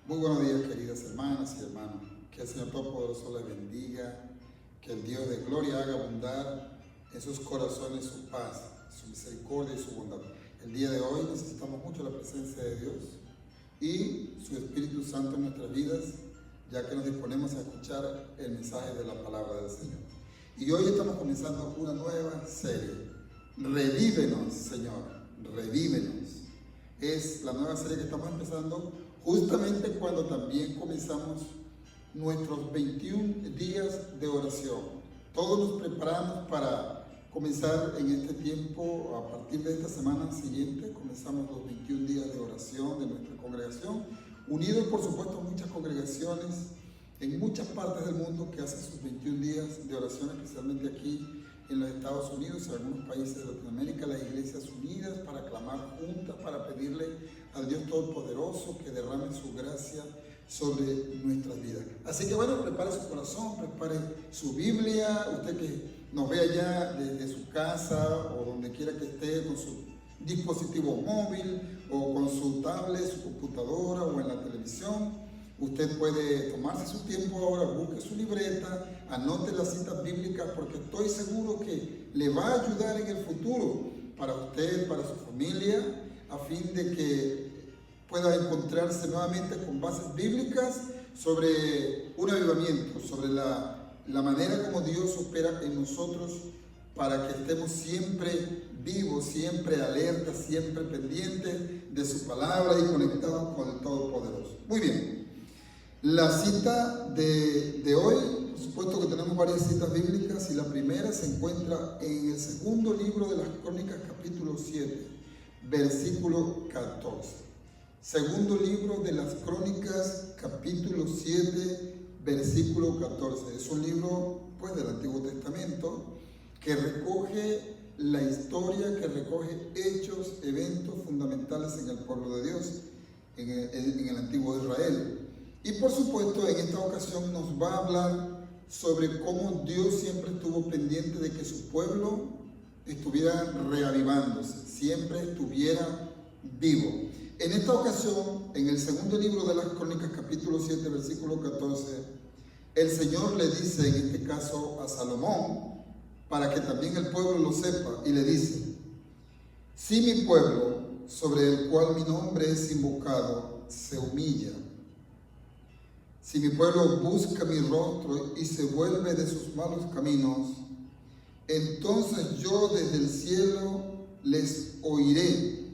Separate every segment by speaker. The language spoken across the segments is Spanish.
Speaker 1: Muy buenos días, queridas hermanas y hermanos. Que el Señor Todopoderoso les bendiga, que el Dios de gloria haga abundar en sus corazones su paz, su misericordia y su bondad. El día de hoy necesitamos mucho la presencia de Dios y su Espíritu Santo en nuestras vidas, ya que nos disponemos a escuchar el mensaje de la palabra del Señor. Y hoy estamos comenzando una nueva serie. Revívenos, Señor, revívenos. Es la nueva serie que estamos empezando justamente cuando también comenzamos nuestros 21 días de oración. Todos nos preparamos para comenzar en este tiempo. A partir de esta semana siguiente comenzamos los 21 días de oración de nuestra congregación, unidos por supuesto muchas congregaciones en muchas partes del mundo que hacen sus 21 días de oración, especialmente aquí en los Estados Unidos y en algunos países de Latinoamérica, las iglesias unidas para clamar juntas, para pedirle al Dios Todopoderoso que derrame su gracia sobre nuestras vidas. Así que bueno, prepare su corazón, prepare su Biblia, usted que nos ve allá desde su casa o donde quiera que esté con su dispositivo móvil o con su tablet, su computadora o en la televisión. Usted puede tomarse su tiempo ahora, busque su libreta, anote las citas bíblicas, porque estoy seguro que le va a ayudar en el futuro para usted, para su familia, a fin de que pueda encontrarse nuevamente con bases bíblicas sobre un avivamiento, sobre la manera como Dios opera en nosotros para que estemos siempre vivos, siempre alertas, siempre pendientes de su palabra y conectados con el Todopoderoso. Muy bien. La cita de hoy, por supuesto que tenemos varias citas bíblicas y la primera se encuentra en el segundo libro de las Crónicas, capítulo 7, versículo 14. Segundo libro de las Crónicas, capítulo 7, versículo 14. Es un libro pues del Antiguo Testamento que recoge la historia, que recoge hechos, eventos fundamentales en el pueblo de Dios, en el antiguo Israel. Y por supuesto, en esta ocasión nos va a hablar sobre cómo Dios siempre estuvo pendiente de que su pueblo estuviera reavivándose, siempre estuviera vivo. En esta ocasión, en el segundo libro de las Crónicas, capítulo 7, versículo 14, el Señor le dice, en este caso a Salomón, para que también el pueblo lo sepa, y le dice: si mi pueblo, sobre el cual mi nombre es invocado, se humilla, si mi pueblo busca mi rostro y se vuelve de sus malos caminos, entonces yo desde el cielo les oiré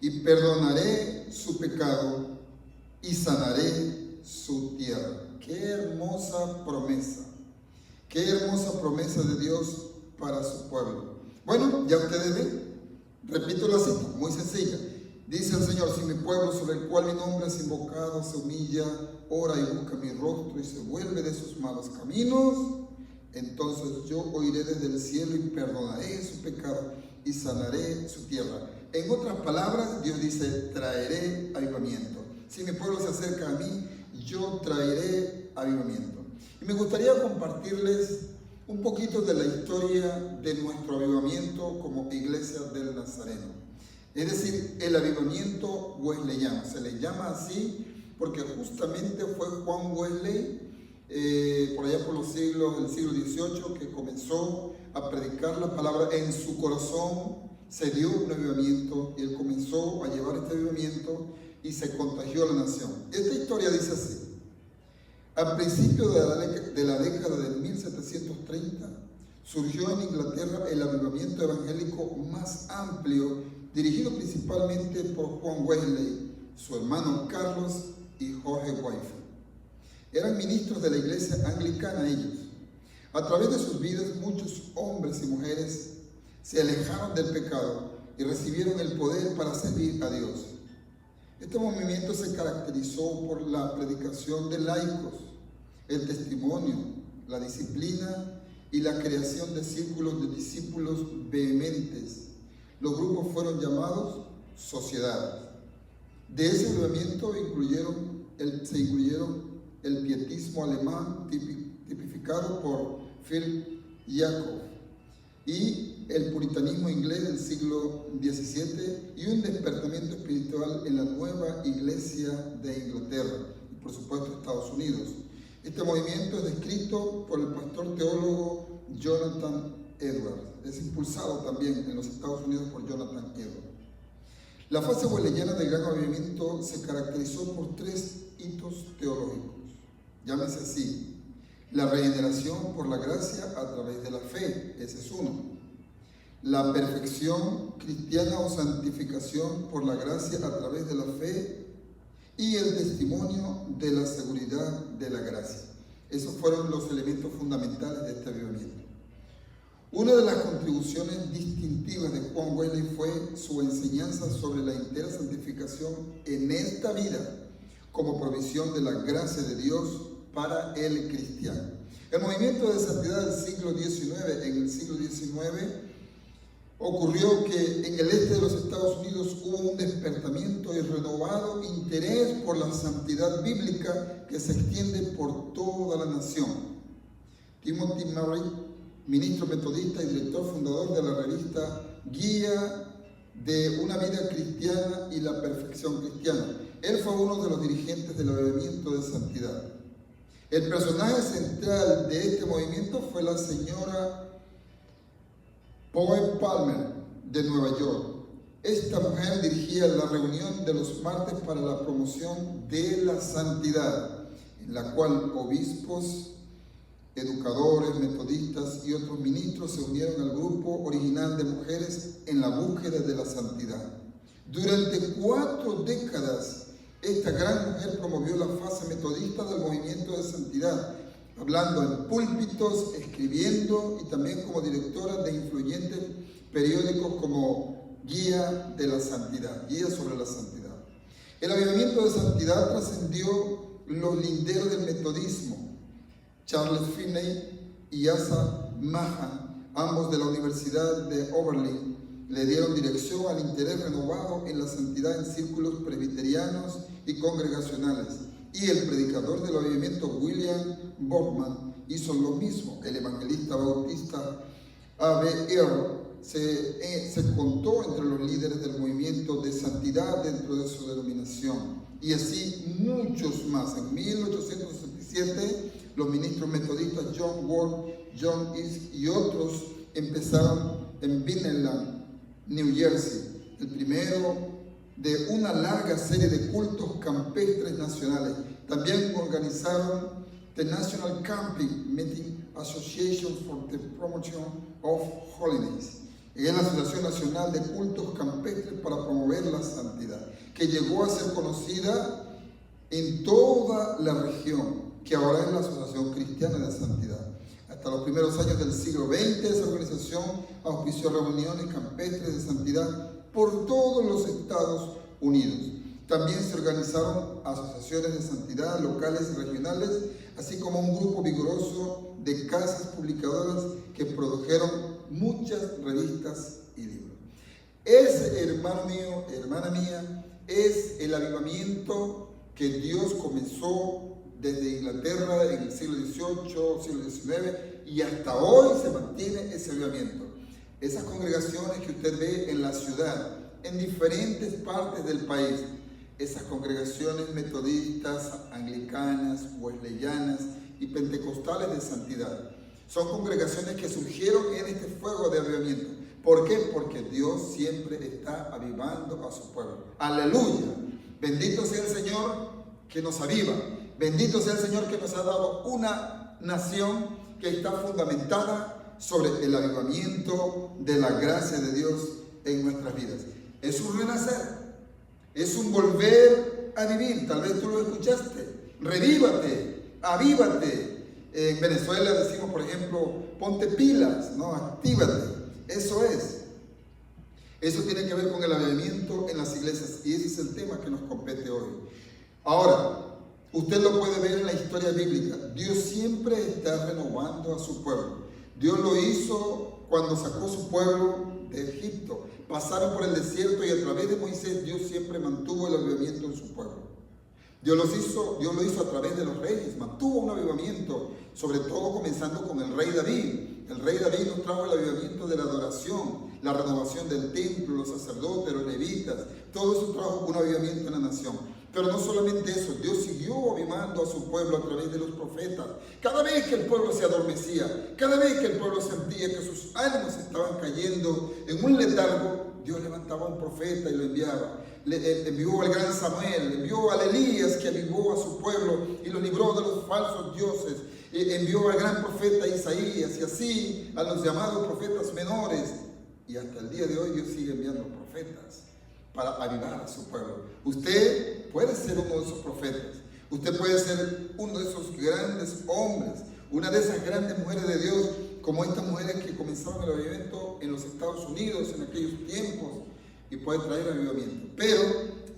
Speaker 1: y perdonaré su pecado y sanaré su tierra. ¡Qué hermosa promesa! ¡Qué hermosa promesa de Dios para su pueblo! Bueno, ya ustedes ven, repito la cita, muy sencilla. Dice el Señor: si mi pueblo, sobre el cual mi nombre es invocado, se humilla, ora y busca mi rostro y se vuelve de sus malos caminos, entonces yo oiré desde el cielo y perdonaré su pecado y sanaré su tierra. En otras palabras, Dios dice: traeré avivamiento. Si mi pueblo se acerca a mí, yo traeré avivamiento. Y me gustaría compartirles un poquito de la historia de nuestro avivamiento como Iglesia del Nazareno. Es decir, el avivamiento wesleyano. Se le llama así porque justamente fue Juan Wesley, por allá por los siglos del siglo XVIII, que comenzó a predicar la palabra. En su corazón se dio un avivamiento y él comenzó a llevar este avivamiento y se contagió a la nación. Esta historia dice así: al principio de la década de 1730 surgió en Inglaterra el avivamiento evangélico más amplio, dirigido principalmente por Juan Wesley, su hermano Carlos y Jorge Whitefield. Eran ministros de la iglesia anglicana ellos. A través de sus vidas, muchos hombres y mujeres se alejaron del pecado y recibieron el poder para servir a Dios. Este movimiento se caracterizó por la predicación de laicos, el testimonio, la disciplina y la creación de círculos de discípulos vehementes. Los grupos fueron llamados sociedades. De ese avivamiento se incluyeron el pietismo alemán, tipificado por Philip Jacob, y el puritanismo inglés del siglo XVII, y un despertamiento espiritual en la nueva iglesia de Inglaterra, por supuesto, Estados Unidos. Este movimiento es descrito por el pastor teólogo Jonathan Edwards. Es impulsado también en los Estados Unidos por Jonathan Edwards. La fase wesleyana del gran avivamiento se caracterizó por 3 hitos teológicos. Llámese así: la regeneración por la gracia a través de la fe, ese es uno. La perfección cristiana o santificación por la gracia a través de la fe y el testimonio de la seguridad de la gracia. Esos fueron los elementos fundamentales de este avivamiento. Una de las contribuciones distintivas de Juan Wesley fue su enseñanza sobre la entera santificación en esta vida como provisión de la gracia de Dios para el cristiano. El movimiento de santidad del siglo XIX, en el siglo XIX, ocurrió que en el este de los Estados Unidos hubo un despertamiento y renovado interés por la santidad bíblica que se extiende por toda la nación. Timothy Murray, ministro metodista y director fundador de la revista Guía de una vida cristiana y la perfección cristiana. Él fue uno de los dirigentes del avivamiento de santidad. El personaje central de este movimiento fue la señora Poe Palmer de Nueva York. Esta mujer dirigía la reunión de los martes para la promoción de la santidad, en la cual obispos, educadores, metodistas y otros ministros se unieron al grupo original de mujeres en la búsqueda de la santidad. Durante 4 décadas, esta gran mujer promovió la fase metodista del movimiento de santidad, hablando en púlpitos, escribiendo y también como directora de influyentes periódicos como Guía de la Santidad, Guía sobre la Santidad. El avivamiento de santidad trascendió los linderos del metodismo. Charles Finney y Asa Mahan, ambos de la Universidad de Oberlin, le dieron dirección al interés renovado en la santidad en círculos presbiterianos y congregacionales. Y el predicador del avivamiento William Bortman hizo lo mismo. El evangelista bautista A.B. Earl se contó entre los líderes del movimiento de santidad dentro de su denominación. Y así muchos más. En 1867, los ministros metodistas John Ward, John East y otros empezaron en Vineland, New Jersey, el primero de una larga serie de cultos campestres nacionales. También organizaron the National Camping Meeting Association for the Promotion of Holiness. Es la Asociación Nacional de Cultos Campestres para promover la santidad, que llegó a ser conocida en toda la región, que ahora es la Asociación Cristiana de Santidad. Hasta los primeros años del siglo XX, esa organización auspició reuniones campestres de santidad por todos los Estados Unidos. También se organizaron asociaciones de santidad locales y regionales, así como un grupo vigoroso de casas publicadoras que produjeron muchas revistas y libros. Ese, hermano mío, hermana mía, es el avivamiento que Dios comenzó desde Inglaterra en el siglo XVIII, siglo XIX, y hasta hoy se mantiene ese avivamiento. Esas congregaciones que usted ve en la ciudad, en diferentes partes del país, esas congregaciones metodistas, anglicanas, wesleyanas y pentecostales de santidad, son congregaciones que surgieron en este fuego de avivamiento. ¿Por qué? Porque Dios siempre está avivando a su pueblo. ¡Aleluya! Bendito sea el Señor que nos aviva. Bendito sea el Señor que nos ha dado una nación que está fundamentada sobre el avivamiento de la gracia de Dios en nuestras vidas. Es un renacer, es un volver a vivir. Tal vez tú lo escuchaste. Revívate, avívate. En Venezuela decimos, por ejemplo, ponte pilas, ¿no? Actívate. Eso es. Eso tiene que ver con el avivamiento en las iglesias y ese es el tema que nos compete hoy. Ahora, usted lo puede ver en la historia bíblica. Dios siempre está renovando a su pueblo. Dios lo hizo cuando sacó su pueblo de Egipto. Pasaron por el desierto y a través de Moisés Dios siempre mantuvo el avivamiento en su pueblo. Dios lo hizo a través de los reyes, mantuvo un avivamiento, sobre todo comenzando con el rey David. El rey David nos trajo el avivamiento de la adoración, la renovación del templo, los sacerdotes, los levitas, todo eso trajo un avivamiento en la nación. Pero no solamente eso, Dios siguió avivando a su pueblo a través de los profetas. Cada vez que el pueblo se adormecía, cada vez que el pueblo sentía que sus ánimos estaban cayendo en un letargo, Dios levantaba un profeta y lo enviaba. Envió al gran Samuel, envió a Elías que avivó a su pueblo y lo libró de los falsos dioses. Envió al gran profeta Isaías y así a los llamados profetas menores. Y hasta el día de hoy Dios sigue enviando profetas para avivar a su pueblo. Usted puede ser uno de esos profetas. Usted puede ser uno de esos grandes hombres, una de esas grandes mujeres de Dios, como estas mujeres que comenzaron el avivamiento en los Estados Unidos en aquellos tiempos, y puede traer avivamiento. Pero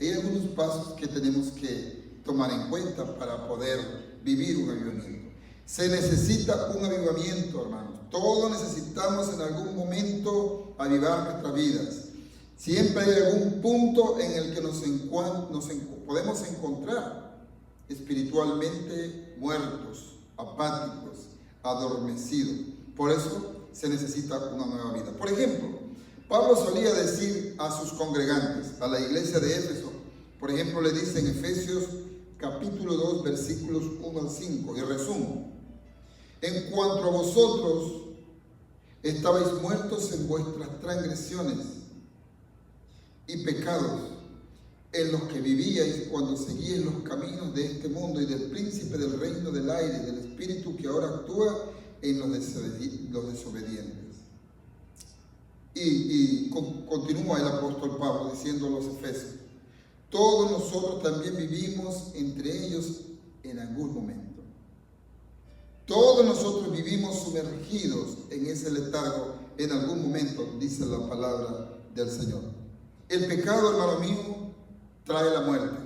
Speaker 1: hay algunos pasos que tenemos que tomar en cuenta para poder vivir un avivamiento. Se necesita un avivamiento, hermanos. Todos necesitamos en algún momento avivar nuestras vidas. Siempre hay algún punto en el que nos podemos encontrar espiritualmente muertos, apáticos, adormecidos. Por eso se necesita una nueva vida. Por ejemplo, Pablo solía decir a sus congregantes, a la iglesia de Éfeso, por ejemplo, le dice en Efesios capítulo 2, versículos 1 al 5, y resumo: en cuanto a vosotros, estabais muertos en vuestras transgresiones y pecados, en los que vivíais cuando seguíais los caminos de este mundo y del príncipe del reino del aire, del espíritu que ahora actúa en los desobedientes. Y continúa el apóstol Pablo diciendo a los Efesios: todos nosotros también vivimos entre ellos en algún momento. Todos nosotros vivimos sumergidos en ese letargo en algún momento, dice la palabra del Señor. El pecado, hermano mío, trae la muerte.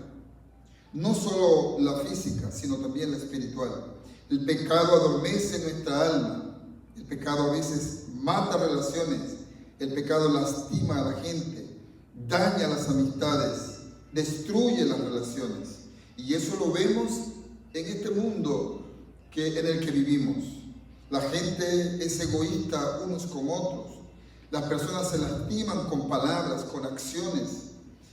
Speaker 1: No solo la física, sino también la espiritual. El pecado adormece nuestra alma. El pecado a veces mata relaciones. El pecado lastima a la gente, daña las amistades, destruye las relaciones. Y eso lo vemos en este mundo en el que vivimos. La gente es egoísta unos con otros. Las personas se lastiman con palabras, con acciones.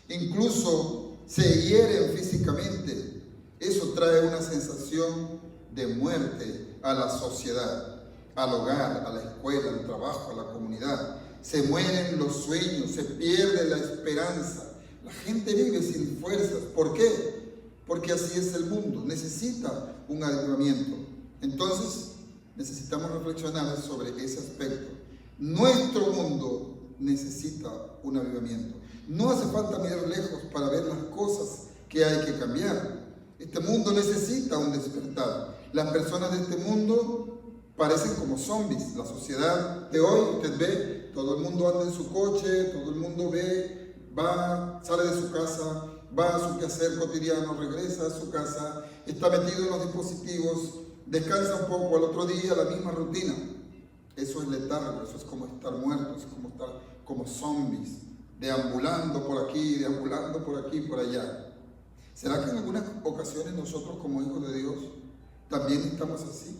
Speaker 1: Incluso se hieren físicamente. Eso trae una sensación de muerte a la sociedad, al hogar, a la escuela, al trabajo, a la comunidad. Se mueren los sueños, se pierde la esperanza. La gente vive sin fuerzas. ¿Por qué? Porque así es el mundo. Necesita un avivamiento. Entonces, necesitamos reflexionar sobre ese aspecto. Nuestro mundo necesita un avivamiento. No hace falta mirar lejos para ver las cosas que hay que cambiar. Este mundo necesita un despertar. Las personas de este mundo parecen como zombies. La sociedad de hoy, usted ve, todo el mundo anda en su coche, todo el mundo ve, va, sale de su casa, va a su quehacer cotidiano, regresa a su casa, está metido en los dispositivos, descansa un poco, al otro día la misma rutina. Eso es letargo, eso es como estar muertos, es como estar como zombies, deambulando por aquí, por allá. ¿Será que en algunas ocasiones nosotros como hijos de Dios también estamos así?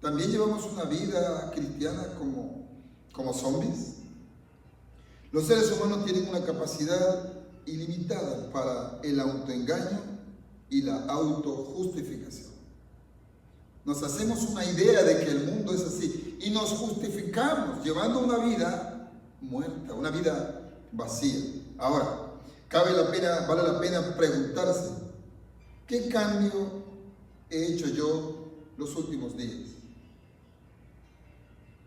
Speaker 1: ¿También llevamos una vida cristiana como zombies? Los seres humanos tienen una capacidad ilimitada para el autoengaño y la autojustificación. Nos hacemos una idea de que el mundo es así y nos justificamos llevando una vida muerta, una vida vacía. Ahora, vale la pena preguntarse: ¿qué cambio he hecho yo los últimos días?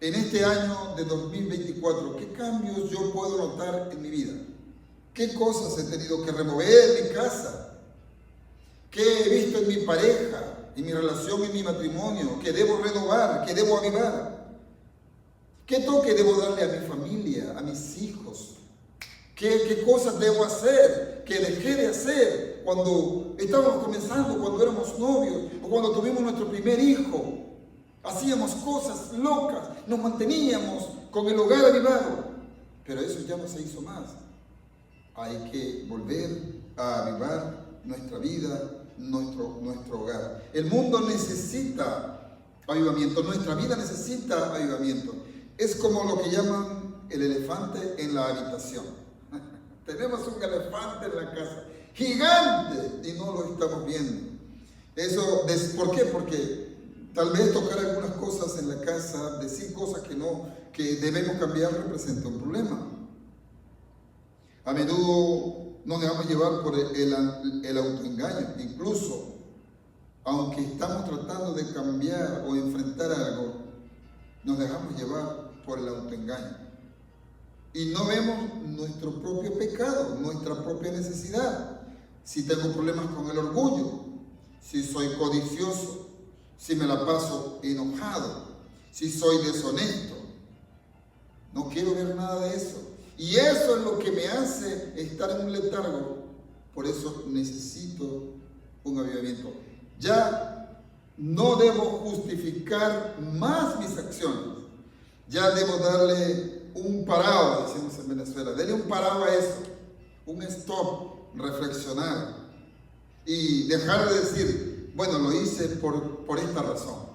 Speaker 1: En este año de 2024, ¿qué cambios yo puedo notar en mi vida? ¿Qué cosas he tenido que remover en mi casa? ¿Qué he visto en mi pareja, en mi relación, en mi matrimonio? ¿Qué debo renovar? ¿Qué debo avivar? ¿Qué toque debo darle a mi familia, a mis hijos? ¿Qué cosas debo hacer que dejé de hacer cuando estábamos comenzando, cuando éramos novios o cuando tuvimos nuestro primer hijo? Hacíamos cosas locas, nos manteníamos con el hogar avivado, pero eso ya no se hizo más. Hay que volver a avivar nuestra vida, nuestro hogar. El mundo necesita avivamiento, nuestra vida necesita avivamiento. Es como lo que llaman el elefante en la habitación. Tenemos un elefante en la casa, gigante, y no lo estamos viendo. Eso, ¿por qué? Porque tal vez tocar algunas cosas en la casa, decir cosas que debemos cambiar, representa un problema. A menudo nos dejamos llevar por el autoengaño. Incluso, aunque estamos tratando de cambiar o enfrentar algo, nos dejamos llevar por el autoengaño. Y no vemos nuestro propio pecado, nuestra propia necesidad. Si tengo problemas con el orgullo, si soy codicioso, si me la paso enojado, si soy deshonesto. No quiero ver nada de eso. Y eso es lo que me hace estar en un letargo. Por eso necesito un avivamiento. Ya no debo justificar más mis acciones. Ya debo darle un parado, decimos en Venezuela. Dele un parado a eso. Un stop, reflexionar. Y dejar de decir, bueno, lo hice por esta razón.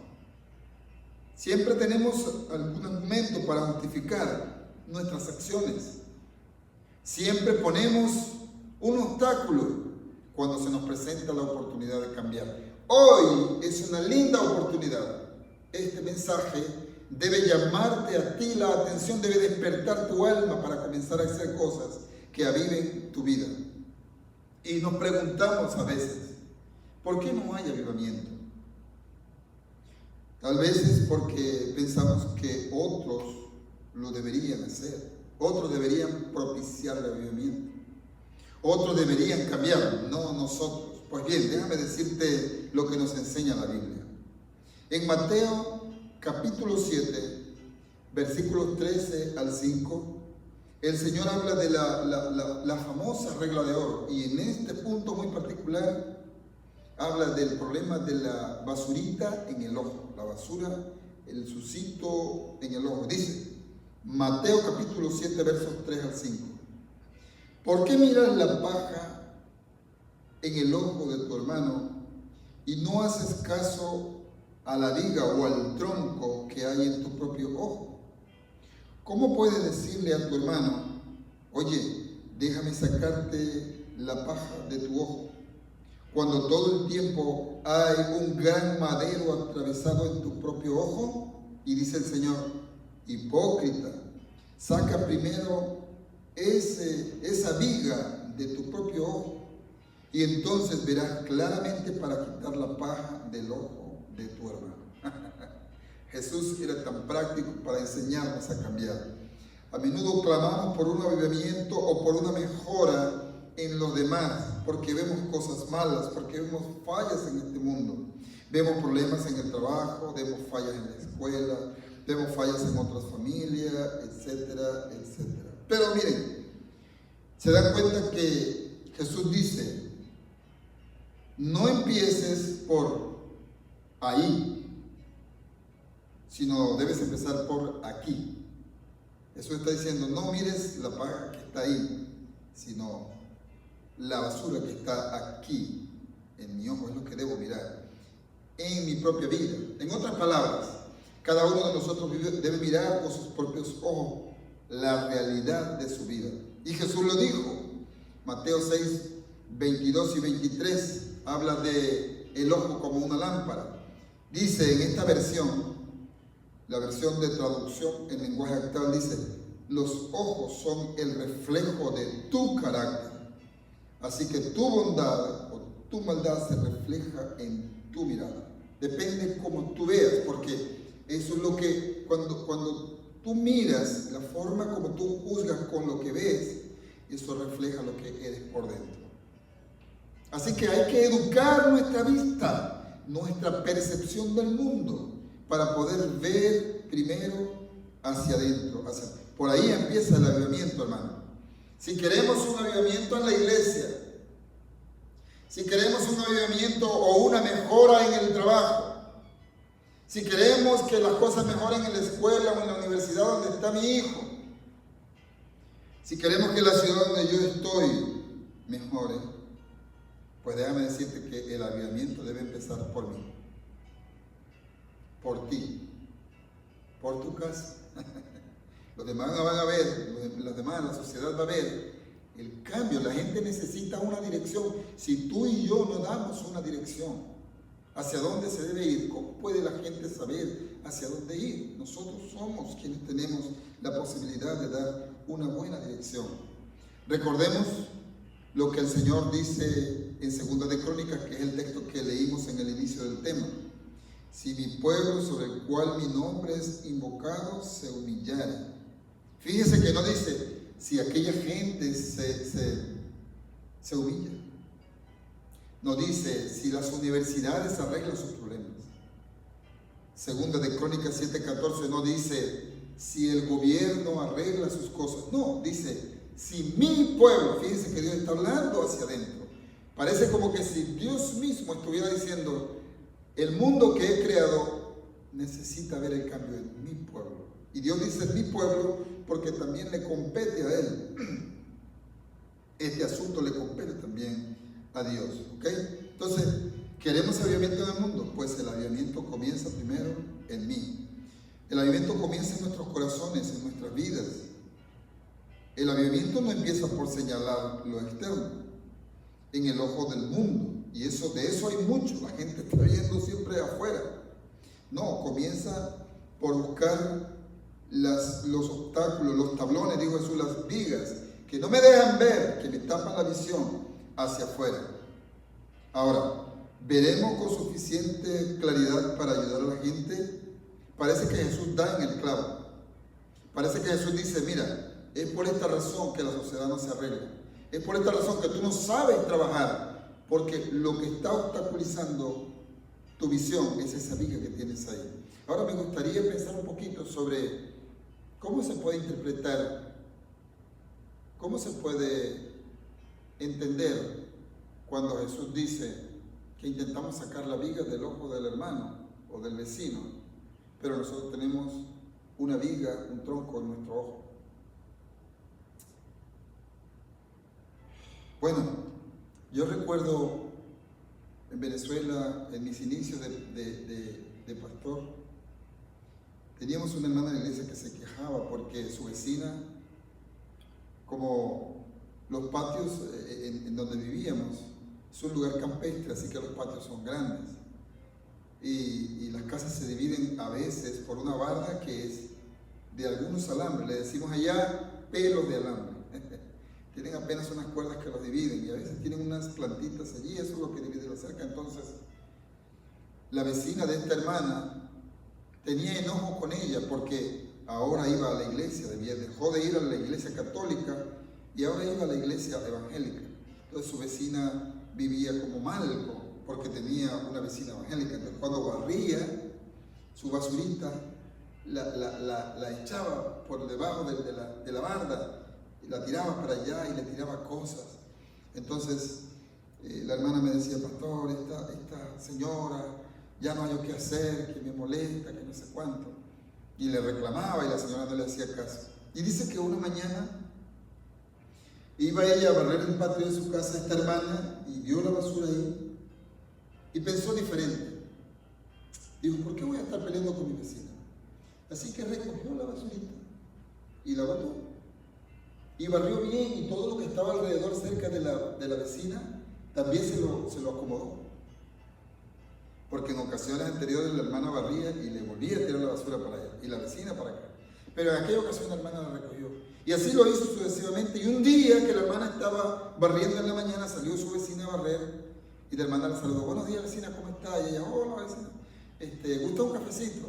Speaker 1: Siempre tenemos algún argumento para justificar nuestras acciones. Siempre ponemos un obstáculo cuando se nos presenta la oportunidad de cambiar. Hoy es una linda oportunidad. Este mensaje debe llamarte a ti la atención, debe despertar tu alma para comenzar a hacer cosas que aviven tu vida. Y nos preguntamos a veces, ¿por qué no hay avivamiento? Tal vez es porque pensamos que otros lo deberían hacer. Otros deberían propiciar el avivamiento. Otros deberían cambiar, no nosotros. Pues bien, déjame decirte lo que nos enseña la Biblia. En Mateo capítulo 7, versículos 13 al 5, el Señor habla de la famosa regla de oro. Y en este punto muy particular habla del problema de la basurita en el ojo. La basura, el sucito en el ojo. Dice Mateo capítulo 7, versos 3 al 5. ¿Por qué miras la paja en el ojo de tu hermano y no haces caso a la viga o al tronco que hay en tu propio ojo? ¿Cómo puedes decirle a tu hermano, oye, déjame sacarte la paja de tu ojo, cuando todo el tiempo hay un gran madero atravesado en tu propio ojo? Y dice el Señor, hipócrita, saca primero esa viga de tu propio ojo, y entonces verás claramente para quitar la paja del ojo de tu hermano. Jesús era tan práctico para enseñarnos a cambiar. A menudo clamamos por un avivamiento o por una mejora en los demás, porque vemos cosas malas, porque vemos fallas en este mundo. Vemos problemas en el trabajo, vemos fallas en la escuela, vemos fallas en otras familias, etcétera, etcétera. Pero miren, se dan cuenta que Jesús dice, no empieces por ahí, sino debes empezar por aquí. Eso está diciendo, no mires la paja que está ahí, sino la basura que está aquí, en mi ojo, es lo que debo mirar, en mi propia vida. En otras palabras, cada uno de nosotros debe mirar con sus propios ojos la realidad de su vida. Y Jesús lo dijo, Mateo 6, 22 y 23, habla de el ojo como una lámpara. Dice en esta versión, la versión de traducción en lenguaje actual, dice, los ojos son el reflejo de tu carácter. Así que tu bondad o tu maldad se refleja en tu mirada. Depende cómo tú veas, porque eso es lo que, cuando tú miras, la forma como tú juzgas con lo que ves, eso refleja lo que eres por dentro. Así que hay que educar nuestra vista, nuestra percepción del mundo, para poder ver primero hacia adentro. Por ahí empieza el avivamiento, hermano. Si queremos un avivamiento en la iglesia, si queremos un avivamiento o una mejora en el trabajo, si queremos que las cosas mejoren en la escuela o en la universidad donde está mi hijo, si queremos que la ciudad donde yo estoy mejore, pues déjame decirte que el avivamiento debe empezar por mí, por ti, por tu casa. los demás van a ver, los demás, la sociedad va a ver el cambio. La gente necesita una dirección. Si tú y yo no damos una dirección hacia dónde se debe ir, ¿cómo puede la gente saber hacia dónde ir? Nosotros somos quienes tenemos la posibilidad de dar una buena dirección. Recordemos lo que el Señor dice en 2 de Crónicas, que es el texto que leímos en el inicio del tema. Si mi pueblo, sobre el cual mi nombre es invocado, se humillare. Fíjese que no dice si aquella gente se humilla. No dice si las universidades arreglan sus problemas. 2 de Crónicas 7:14 no dice si el gobierno arregla sus cosas. No, dice si mi pueblo. Fíjense que Dios está hablando hacia adentro. Parece como que si Dios mismo estuviera diciendo: el mundo que he creado necesita ver el cambio en mi pueblo. Y Dios dice mi pueblo porque también le compete a Él. Este asunto le compete también a Dios. ¿Ok? Entonces, ¿queremos avivamiento en el mundo? Pues el avivamiento comienza primero en mí. El avivamiento comienza en nuestros corazones, en nuestras vidas. El avivamiento no empieza por señalar lo externo, en el ojo del mundo. Y de eso hay mucho. La gente está viendo siempre afuera. No, comienza por buscar los obstáculos, los tablones, dijo Jesús, las vigas, que no me dejan ver, que me tapan la visión hacia afuera. Ahora, ¿veremos con suficiente claridad para ayudar a la gente? Parece que Jesús da en el clavo. Parece que Jesús dice: mira, es por esta razón que la sociedad no se arregla. Es por esta razón que tú no sabes trabajar, porque lo que está obstaculizando tu visión es esa viga que tienes ahí. Ahora me gustaría pensar un poquito sobre cómo se puede interpretar, cómo se puede entender cuando Jesús dice que intentamos sacar la viga del ojo del hermano o del vecino, pero nosotros tenemos una viga, un tronco en nuestro ojo. Bueno, yo recuerdo en Venezuela, en mis inicios de pastor, teníamos una hermana en la iglesia que se quejaba porque su vecina, como los patios en donde vivíamos, es un lugar campestre, así que los patios son grandes. Y las casas se dividen a veces por una barda que es de algunos alambres, le decimos allá pelos de alambre. Tienen apenas unas cuerdas que los dividen y a veces tienen unas plantitas allí, eso es lo que divide la cerca. Entonces, la vecina de esta hermana tenía enojo con ella porque ahora iba a la iglesia, dejó de ir a la iglesia católica y ahora iba a la iglesia evangélica. Entonces su vecina vivía como mal porque tenía una vecina evangélica. Entonces cuando barría su basurita, la echaba por debajo de la barda, la tiraba para allá y le tiraba cosas. Entonces la hermana me decía: pastor, esta señora ya no hay yo qué hacer, que me molesta, que no sé cuánto. Y le reclamaba y la señora no le hacía caso. Y dice que una mañana iba ella a barrer el patio de su casa, esta hermana, y vio la basura ahí y pensó diferente. Dijo: ¿por qué voy a estar peleando con mi vecina? Así que recogió la basurita y la botó. Y barrió bien, y todo lo que estaba alrededor cerca de la vecina también se lo acomodó. Porque en ocasiones anteriores la hermana barría y le volvía a tirar la basura para allá, y la vecina para acá. Pero en aquella ocasión la hermana la recogió. Y así lo hizo sucesivamente. Y un día que la hermana estaba barriendo en la mañana, salió su vecina a barrer, y la hermana la saludó: buenos días, vecina, ¿cómo está? Y ella: hola, vecina, ¿gusta un cafecito?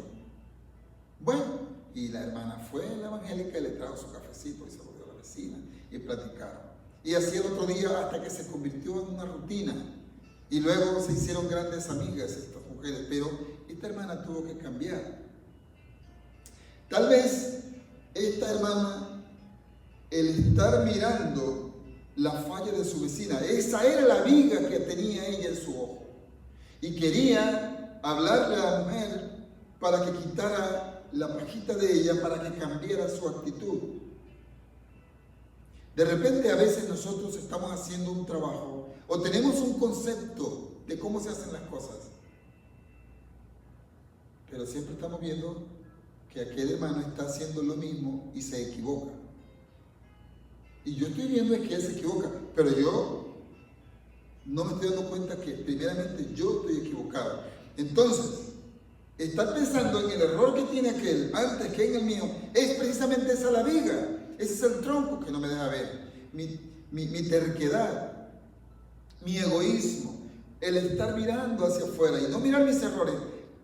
Speaker 1: Bueno, y la hermana fue a la evangélica y le trajo su cafecito y se lo dio a la vecina y platicaron. Y así el otro día hasta que se convirtió en una rutina. Y luego se hicieron grandes amigas estas mujeres, pero esta hermana tuvo que cambiar. Tal vez esta hermana, el estar mirando la falla de su vecina, esa era la viga que tenía ella en su ojo. Y quería hablarle a la mujer para que quitara la pajita de ella, para que cambiara su actitud. De repente a veces nosotros estamos haciendo un trabajo o tenemos un concepto de cómo se hacen las cosas, pero siempre estamos viendo que aquel hermano está haciendo lo mismo y se equivoca. Y yo estoy viendo que él se equivoca, pero yo no me estoy dando cuenta que primeramente yo estoy equivocado. Entonces, estar pensando en el error que tiene aquel antes que en el mío es precisamente esa la viga, ese es el tronco que no me deja ver. Mi terquedad, mi egoísmo, el estar mirando hacia afuera y no mirar mis errores,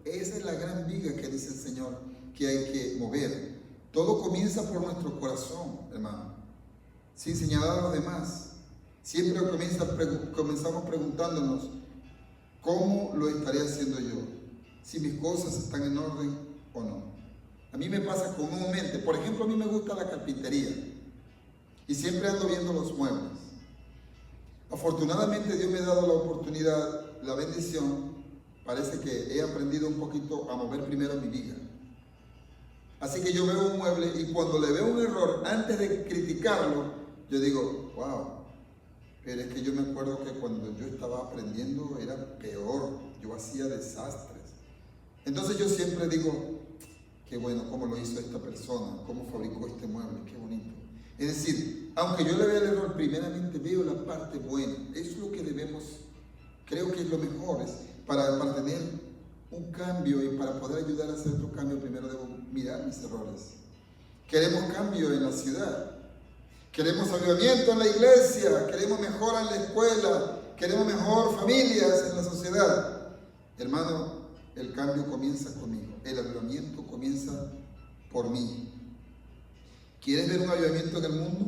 Speaker 1: esa es la gran viga que dice el Señor que hay que mover. Todo comienza por nuestro corazón, hermano, sin señalar a los demás. Siempre comenzamos preguntándonos, ¿cómo lo estaré haciendo yo? Si mis cosas están en orden o no. A mí me pasa comúnmente, por ejemplo, a mí me gusta la carpintería y siempre ando viendo los muebles. Afortunadamente Dios me ha dado la oportunidad, la bendición, parece que he aprendido un poquito a mover primero mi viga. Así que yo veo un mueble y cuando le veo un error, antes de criticarlo, yo digo, wow, pero es que yo me acuerdo que cuando yo estaba aprendiendo era peor, yo hacía desastres. Entonces yo siempre digo, qué bueno cómo lo hizo esta persona, cómo fabricó este mueble, qué bonito. Es decir, aunque yo le vea el error, primeramente veo la parte buena. Eso es lo que debemos, creo que es lo mejor, es para tener un cambio y para poder ayudar a hacer otro cambio, primero debo mirar mis errores. Queremos cambio en la ciudad, queremos avivamiento en la iglesia, queremos mejora en la escuela, queremos mejor familias en la sociedad. Hermano, el cambio comienza conmigo, el avivamiento comienza por mí. ¿Quieres ver un avivamiento en el mundo?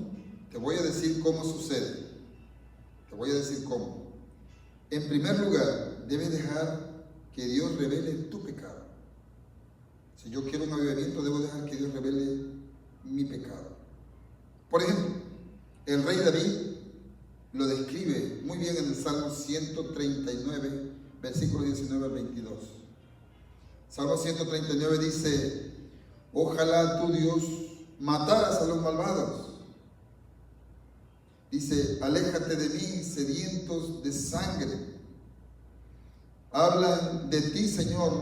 Speaker 1: Te voy a decir cómo sucede. Te voy a decir cómo. En primer lugar, debes dejar que Dios revele tu pecado. Si yo quiero un avivamiento, debo dejar que Dios revele mi pecado. Por ejemplo, el rey David lo describe muy bien en el Salmo 139, versículos 19 al 22. Salmo 139 dice, ojalá tú, Dios, mataras a los malvados. Dice, aléjate de mí, sedientos de sangre. Hablan de ti, Señor,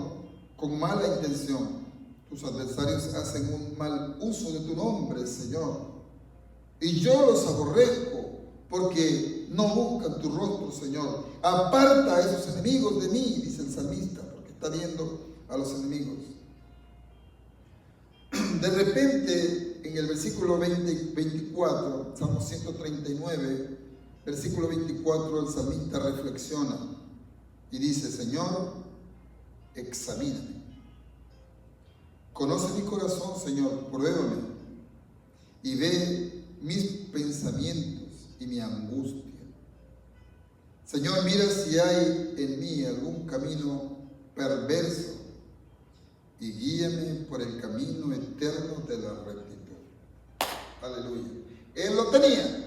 Speaker 1: con mala intención. Tus adversarios hacen un mal uso de tu nombre, Señor. Y yo los aborrezco, porque no buscan tu rostro, Señor. Aparta a esos enemigos de mí, dice el salmista, porque está viendo a los enemigos. De repente, en el versículo 24, Salmo 139, versículo 24, el salmista reflexiona y dice, Señor, examíname. Conoce mi corazón, Señor, pruébame y ve mis pensamientos y mi angustia. Señor, mira si hay en mí algún camino perverso y guíame por el camino eterno de la rectitud. Aleluya. Él lo tenía.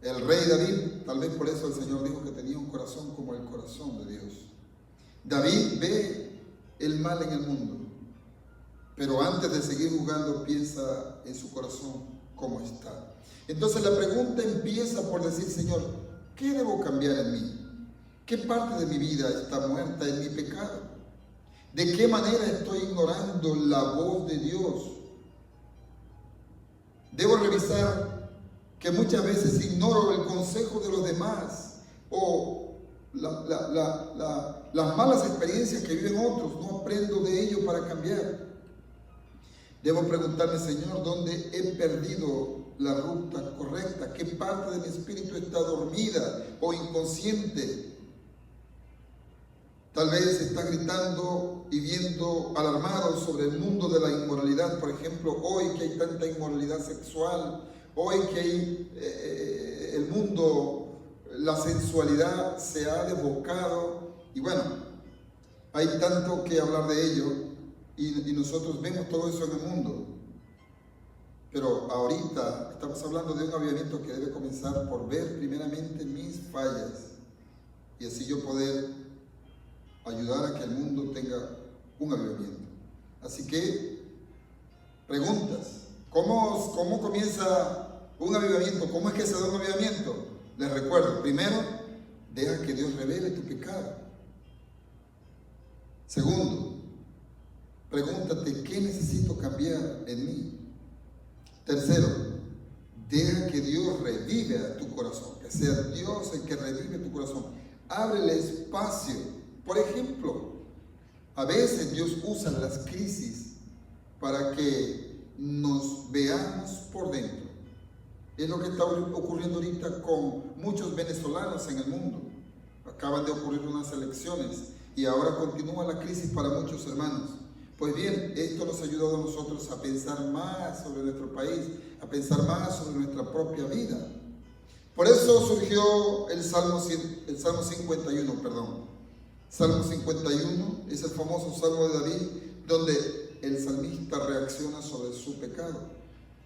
Speaker 1: El rey David, tal vez por eso el Señor dijo que tenía un corazón como el corazón de Dios. David ve el mal en el mundo, pero antes de seguir jugando piensa en su corazón cómo está. Entonces la pregunta empieza por decir, Señor, ¿qué debo cambiar en mí? ¿Qué parte de mi vida está muerta en mi pecado? ¿De qué manera estoy ignorando la voz de Dios? Debo revisar que muchas veces ignoro el consejo de los demás o las malas experiencias que viven otros, no aprendo de ello para cambiar. Debo preguntarme, Señor, ¿dónde he perdido la ruta correcta? ¿Qué parte de mi espíritu está dormida o inconsciente? Tal vez está gritando y viendo alarmado sobre el mundo de la inmoralidad. Por ejemplo, hoy que hay tanta inmoralidad sexual, hoy que hay el mundo, la sensualidad se ha desbocado. Y bueno, hay tanto que hablar de ello y nosotros vemos todo eso en el mundo. Pero ahorita estamos hablando de un avivamiento que debe comenzar por ver primeramente mis fallas y así yo poder ayudar a que el mundo tenga un avivamiento. Así que, preguntas, ¿cómo comienza un avivamiento? ¿Cómo es que se da un avivamiento? Les recuerdo, primero, deja que Dios revele tu pecado. Segundo, pregúntate, ¿qué necesito cambiar en mí? Tercero, deja que Dios revive tu corazón, que sea Dios el que revive tu corazón. Ábrele espacio. Por ejemplo, a veces Dios usa las crisis para que nos veamos por dentro. Es lo que está ocurriendo ahorita con muchos venezolanos en el mundo. Acaban de ocurrir unas elecciones y ahora continúa la crisis para muchos hermanos. Pues bien, esto nos ha ayudado a nosotros a pensar más sobre nuestro país, a pensar más sobre nuestra propia vida. Por eso surgió el Salmo 51, Salmo 51 es el famoso Salmo de David, donde el salmista reacciona sobre su pecado.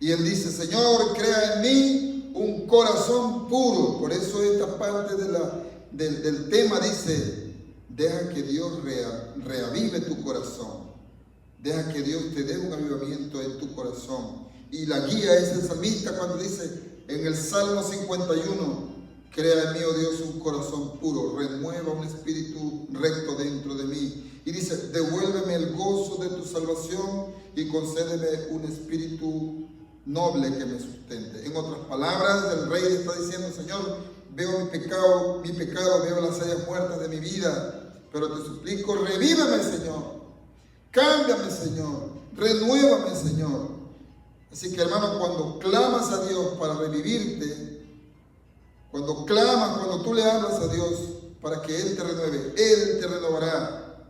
Speaker 1: Y él dice, Señor, crea en mí un corazón puro. Por eso esta parte del tema dice, deja que Dios reavive tu corazón. Deja que Dios te dé un avivamiento en tu corazón. Y la guía es el salmista cuando dice en el Salmo 51, crea en mí, oh Dios, un corazón puro, renueva un espíritu recto dentro de mí. Y dice, devuélveme el gozo de tu salvación y concédeme un espíritu noble que me sustente. En otras palabras, el rey está diciendo, Señor, veo mi pecado, veo las áreas muertas de mi vida, pero te suplico, revíveme, Señor. Cámbiame, Señor. Renuévame, Señor. Así que, hermano, cuando clamas a Dios para revivirte, cuando tú le hablas a Dios para que Él te renueve, Él te renovará.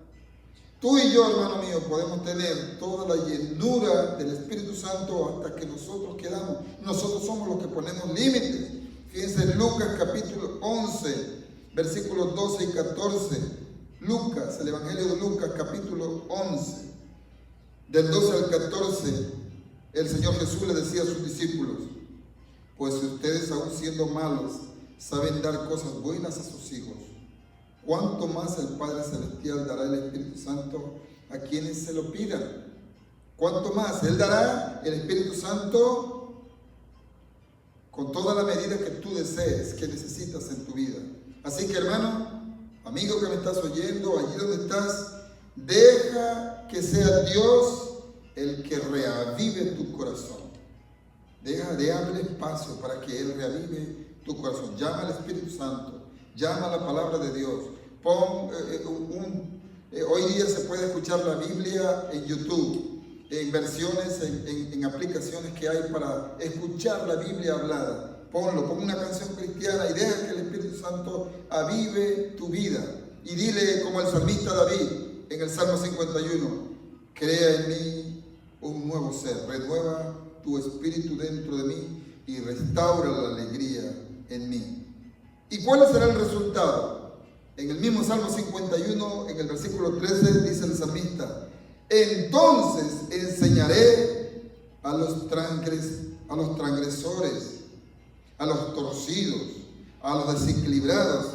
Speaker 1: Tú y yo, hermano mío, podemos tener toda la llenura del Espíritu Santo hasta que nosotros quedamos. Nosotros somos los que ponemos límites. Fíjense en Lucas capítulo 11, versículos 12 y 14. Lucas, el Evangelio de Lucas, capítulo 11, del 12 al 14, el Señor Jesús le decía a sus discípulos, pues si ustedes, aún siendo malos, saben dar cosas buenas a sus hijos, ¿cuánto más el Padre Celestial dará el Espíritu Santo a quienes se lo pidan? ¿Cuánto más? Él dará el Espíritu Santo con toda la medida que tú desees, que necesitas en tu vida. Así que, hermano, amigo que me estás oyendo, allí donde estás, deja que sea Dios el que reavive tu corazón. Déjale espacio para que Él reavive tu corazón. Llama al Espíritu Santo, llama a la palabra de Dios. Hoy día se puede escuchar la Biblia en YouTube, en versiones, en aplicaciones que hay para escuchar la Biblia hablada. Pon una canción cristiana y deja que el Espíritu Santo avive tu vida. Y dile como el salmista David en el Salmo 51, crea en mí un nuevo ser, renueva tu espíritu dentro de mí y restaura la alegría en mí. ¿Y cuál será el resultado? En el mismo Salmo 51, en el versículo 13, dice el salmista, entonces enseñaré a los transgresores, a los torcidos, a los desequilibrados,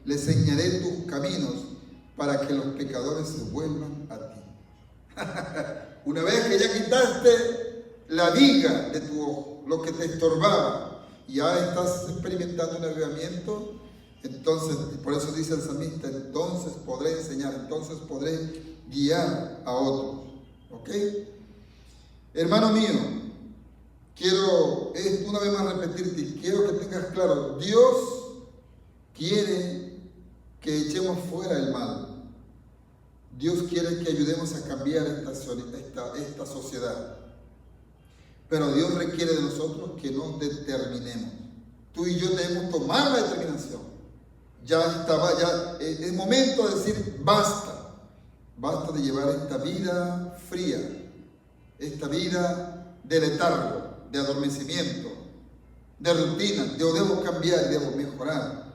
Speaker 1: les enseñaré tus caminos para que los pecadores se vuelvan a ti. Una vez que ya quitaste la viga de tu ojo, lo que te estorbaba, y ya estás experimentando un avivamiento, entonces, por eso dice el salmista, entonces podré enseñar, entonces podré guiar a otros. ¿Ok? Hermano mío, quiero una vez más repetirte y quiero que tengas claro, Dios quiere que echemos fuera el mal. Dios quiere que ayudemos a cambiar esta sociedad. Pero Dios requiere de nosotros que nos determinemos. Tú y yo debemos tomar la determinación. Ya es momento de decir basta. Basta de llevar esta vida fría, esta vida de letargo, de adormecimiento, de rutina. Debo cambiar, debo mejorar.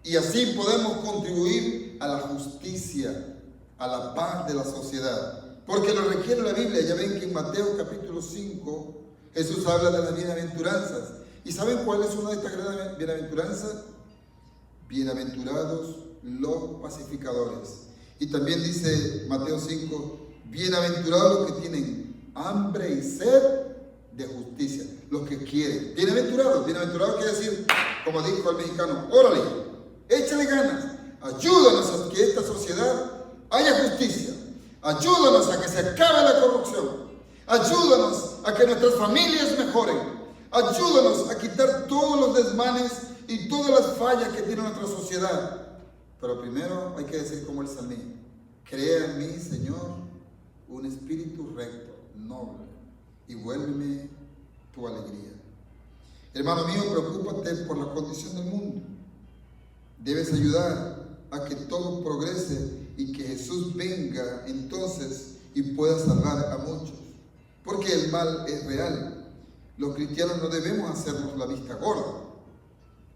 Speaker 1: Y así podemos contribuir a la justicia, a la paz de la sociedad. Porque lo requiere la Biblia. Ya ven que en Mateo capítulo 5 Jesús habla de las bienaventuranzas. ¿Y saben cuál es una de estas grandes bienaventuranzas? Bienaventurados los pacificadores. Y también dice Mateo 5, bienaventurados los que tienen hambre y sed de justicia, los que quieren. Bienaventurados quiere decir, como dijo el mexicano, órale, échale ganas, ayúdanos a que esta sociedad haya justicia, Ayúdanos a que se acabe la corrupción. Ayúdanos a que nuestras familias mejoren. Ayúdanos a quitar todos los desmanes y todas las fallas que tiene nuestra sociedad. Pero primero hay que decir como el salmista: crea en mí, Señor, un espíritu recto, noble, y vuélveme tu alegría. Hermano mío, preocúpate por la condición del mundo. Debes ayudar a que todo progrese y que Jesús venga entonces y pueda salvar a muchos. Porque el mal es real. Los cristianos no debemos hacernos la vista gorda,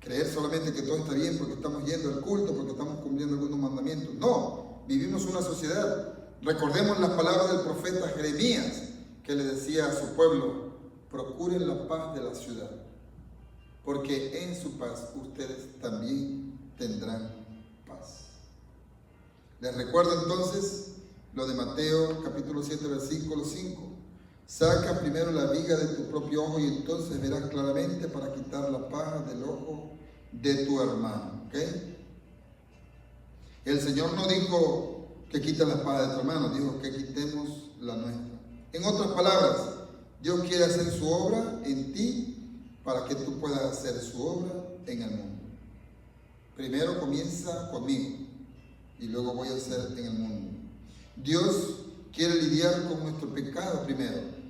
Speaker 1: creer solamente que todo está bien porque estamos yendo al culto, porque estamos cumpliendo algunos mandamientos. No, vivimos una sociedad. Recordemos las palabras del profeta Jeremías, que le decía a su pueblo: procuren la paz de la ciudad, porque en su paz ustedes también tendrán paz. Les recuerdo entonces lo de Mateo capítulo 7 versículo 5. Saca primero la viga de tu propio ojo y entonces verás claramente para quitar la paja del ojo de tu hermano. ¿Ok? El Señor no dijo que quite la paja de tu hermano, dijo que quitemos la nuestra. En otras palabras, Dios quiere hacer su obra en ti para que tú puedas hacer su obra en el mundo. Primero comienza conmigo y luego voy a hacer en el mundo. Dios quiere lidiar con nuestro pecado primero,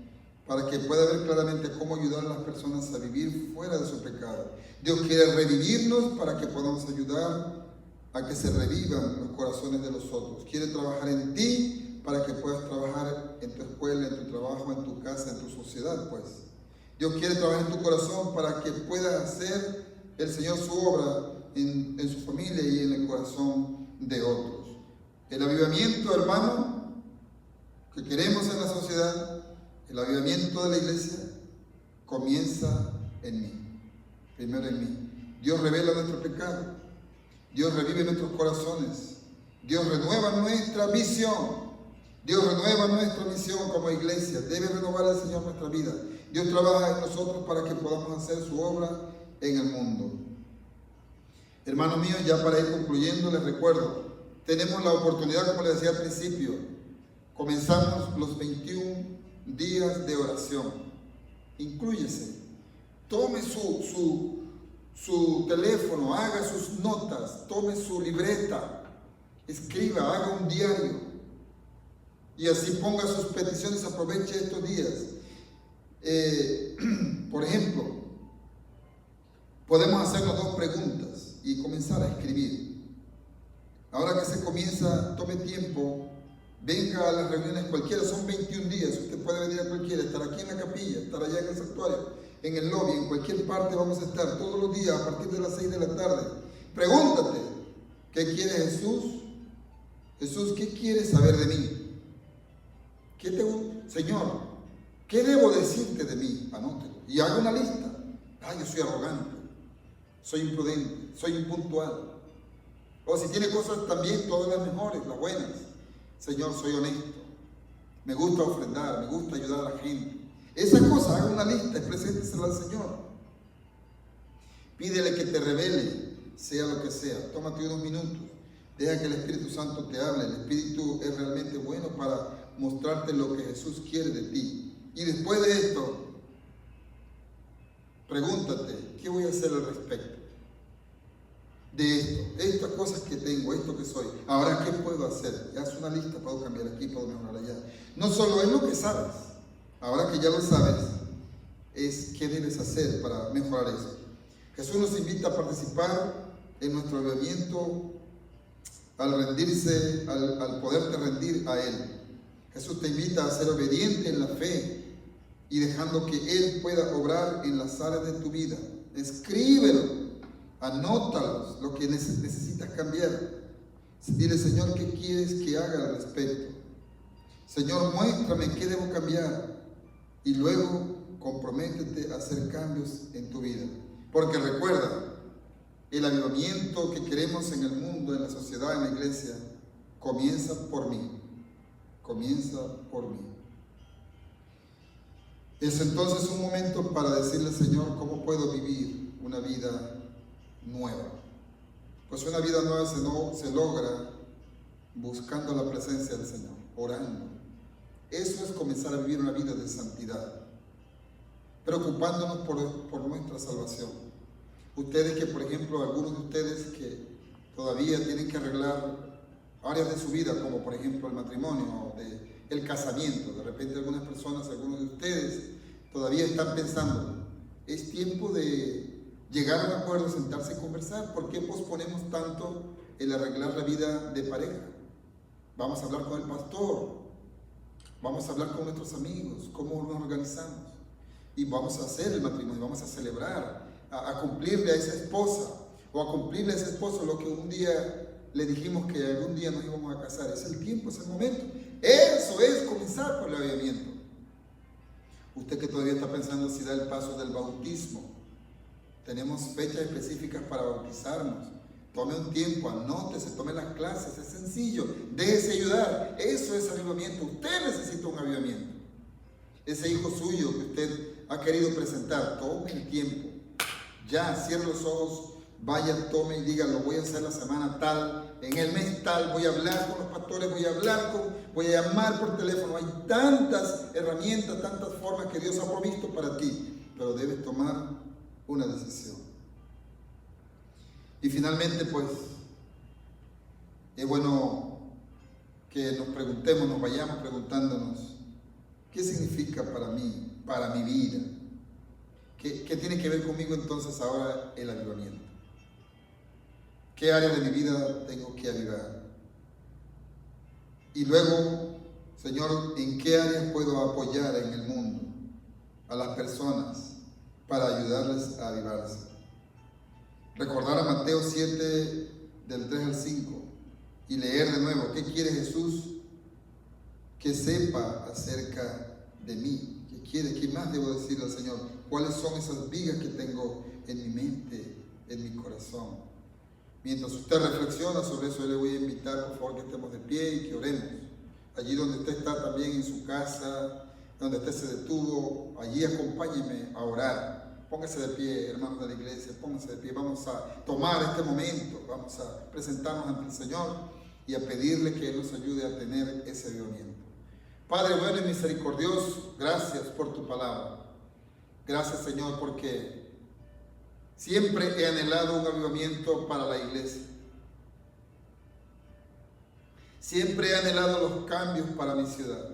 Speaker 1: para que pueda ver claramente cómo ayudar a las personas a vivir fuera de su pecado. Dios quiere revivirnos para que podamos ayudar a que se revivan los corazones de los otros. Quiere trabajar en ti para que puedas trabajar en tu escuela, en tu trabajo, en tu casa, en tu sociedad, pues. Dios quiere trabajar en tu corazón para que pueda hacer el Señor su obra en su familia y en el corazón de otros. El avivamiento, hermano, que queremos en la sociedad, el avivamiento de la iglesia, comienza en mí, primero en mí. Dios revela nuestro pecado, Dios revive nuestros corazones, Dios renueva nuestra visión, Dios renueva nuestra misión como iglesia. Debe renovar el Señor nuestra vida. Dios trabaja en nosotros para que podamos hacer su obra en el mundo. Hermanos míos, ya para ir concluyendo, les recuerdo, tenemos la oportunidad, como les decía al principio, comenzamos los 21 días de oración. Inclúyese, tome su teléfono, haga sus notas, tome su libreta, escriba, haga un diario y así ponga sus peticiones. Aproveche estos días. Por ejemplo, podemos hacernos 2 preguntas y comenzar a escribir. Ahora que se comienza, tome tiempo. Venga a las reuniones cualquiera, son 21 días, usted puede venir a cualquiera, estar aquí en la capilla, estar allá en el santuario, en el lobby, en cualquier parte vamos a estar todos los días a partir de las 6 de la tarde. Pregúntate, ¿qué quiere Jesús? Jesús, ¿qué quiere saber de mí? Señor, ¿qué debo decirte de mí? Anótelo y haga una lista. Yo soy arrogante, soy imprudente, soy impuntual. O si tiene cosas también, todas las mejores, las buenas. Señor, soy honesto, me gusta ofrendar, me gusta ayudar a la gente. Esas cosas, haga una lista y preséntesela al Señor. Pídele que te revele, sea lo que sea. Tómate unos minutos, deja que el Espíritu Santo te hable. El Espíritu es realmente bueno para mostrarte lo que Jesús quiere de ti. Y después de esto, pregúntate, ¿qué voy a hacer al respecto? De estas cosas que tengo, esto que soy, ahora ¿qué puedo hacer? Haz una lista, puedo cambiar aquí, puedo mejorar allá. No solo es lo que sabes, ahora que ya lo sabes, es qué debes hacer para mejorar eso. Jesús nos invita a participar en nuestro avivamiento al rendirse, al poderte rendir a Él. Jesús te invita a ser obediente en la fe y dejando que Él pueda obrar en las áreas de tu vida. Escríbelo. Anótalos, lo que necesitas cambiar. Dile, Señor, ¿qué quieres que haga al respecto? Señor, muéstrame qué debo cambiar. Y luego comprométete a hacer cambios en tu vida. Porque recuerda, el avivamiento que queremos en el mundo, en la sociedad, en la iglesia, comienza por mí. Comienza por mí. Es entonces un momento para decirle, Señor, ¿cómo puedo vivir una vida nueva? Pues una vida nueva se logra buscando la presencia del Señor, orando. Eso es comenzar a vivir una vida de santidad, preocupándonos por nuestra salvación. Ustedes que, por ejemplo, algunos de ustedes que todavía tienen que arreglar áreas de su vida, como por ejemplo el matrimonio, el casamiento. De repente algunas personas, algunos de ustedes todavía están pensando, es tiempo de llegar a un acuerdo, sentarse y conversar. ¿Por qué posponemos tanto el arreglar la vida de pareja? Vamos a hablar con el pastor, vamos a hablar con nuestros amigos, cómo nos organizamos. Y vamos a hacer el matrimonio, vamos a celebrar, a cumplirle a esa esposa, o a cumplirle a ese esposo lo que un día le dijimos que algún día nos íbamos a casar. Es el tiempo, es el momento. Eso es comenzar por el avivamiento. Usted que todavía está pensando si da el paso del bautismo, tenemos fechas específicas para bautizarnos. Tome un tiempo, anótese, tome las clases, es sencillo, déjese ayudar. Eso es avivamiento. Usted necesita un avivamiento. Ese hijo suyo que usted ha querido presentar, tome el tiempo. Ya, cierre los ojos, vaya, tome y diga, lo voy a hacer la semana tal, en el mes tal, voy a hablar con los pastores, voy a llamar por teléfono. Hay tantas herramientas, tantas formas que Dios ha provisto para ti, pero debes tomar una decisión. Y finalmente, pues, es bueno que nos preguntemos, nos vayamos preguntándonos, ¿qué significa para mí, para mi vida? ¿Qué tiene que ver conmigo entonces ahora el avivamiento? ¿Qué área de mi vida tengo que avivar? Y luego, Señor, ¿en qué áreas puedo apoyar en el mundo a las personas para ayudarles a avivarse? Recordar a Mateo 7, del 3 al 5, y leer de nuevo, ¿qué quiere Jesús que sepa acerca de mí? ¿Qué quiere? ¿Qué más debo decirle al Señor? ¿Cuáles son esas vigas que tengo en mi mente, en mi corazón? Mientras usted reflexiona sobre eso, yo le voy a invitar, por favor, que estemos de pie y que oremos. Allí donde usted está también en su casa, donde usted se detuvo, allí acompáñeme a orar. Póngase de pie, hermanos de la iglesia, póngase de pie. Vamos a tomar este momento, vamos a presentarnos ante el Señor y a pedirle que Él nos ayude a tener ese avivamiento. Padre bueno y misericordioso, gracias por tu palabra. Gracias, Señor, porque siempre he anhelado un avivamiento para la iglesia. Siempre he anhelado los cambios para mi ciudad.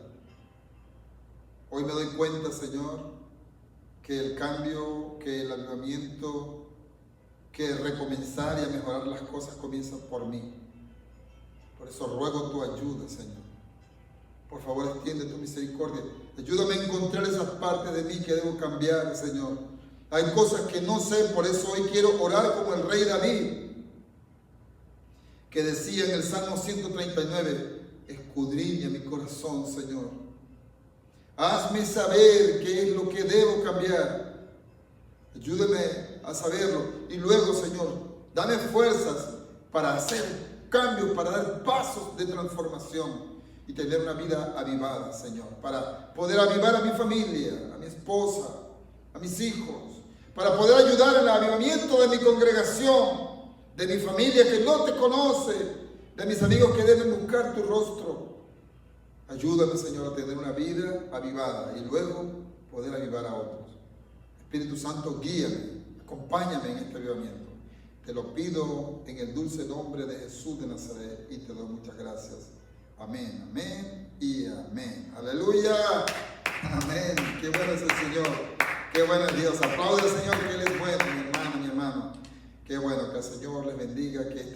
Speaker 1: Hoy me doy cuenta, Señor, que el cambio, que el avivamiento, que recomenzar y a mejorar las cosas comienza por mí. Por eso ruego tu ayuda, Señor. Por favor, extiende tu misericordia. Ayúdame a encontrar esas partes de mí que debo cambiar, Señor. Hay cosas que no sé, por eso hoy quiero orar como el rey David, que decía en el Salmo 139, escudriña mi corazón, Señor. Hazme saber qué es lo que debo cambiar. Ayúdame a saberlo. Y luego, Señor, dame fuerzas para hacer cambios, para dar pasos de transformación y tener una vida avivada, Señor, para poder avivar a mi familia, a mi esposa, a mis hijos, para poder ayudar en el avivamiento de mi congregación, de mi familia que no te conoce, de mis amigos que deben buscar tu rostro. Ayúdame, Señor, a tener una vida avivada y luego poder avivar a otros. Espíritu Santo, guíame, acompáñame en este avivamiento. Te lo pido en el dulce nombre de Jesús de Nazaret y te doy muchas gracias. Amén, amén y amén. Aleluya. Amén. Qué bueno es el Señor. Qué bueno es Dios. Aplaude al Señor que Él es bueno, mi hermano, mi hermano. Qué bueno que el Señor les bendiga. Que esta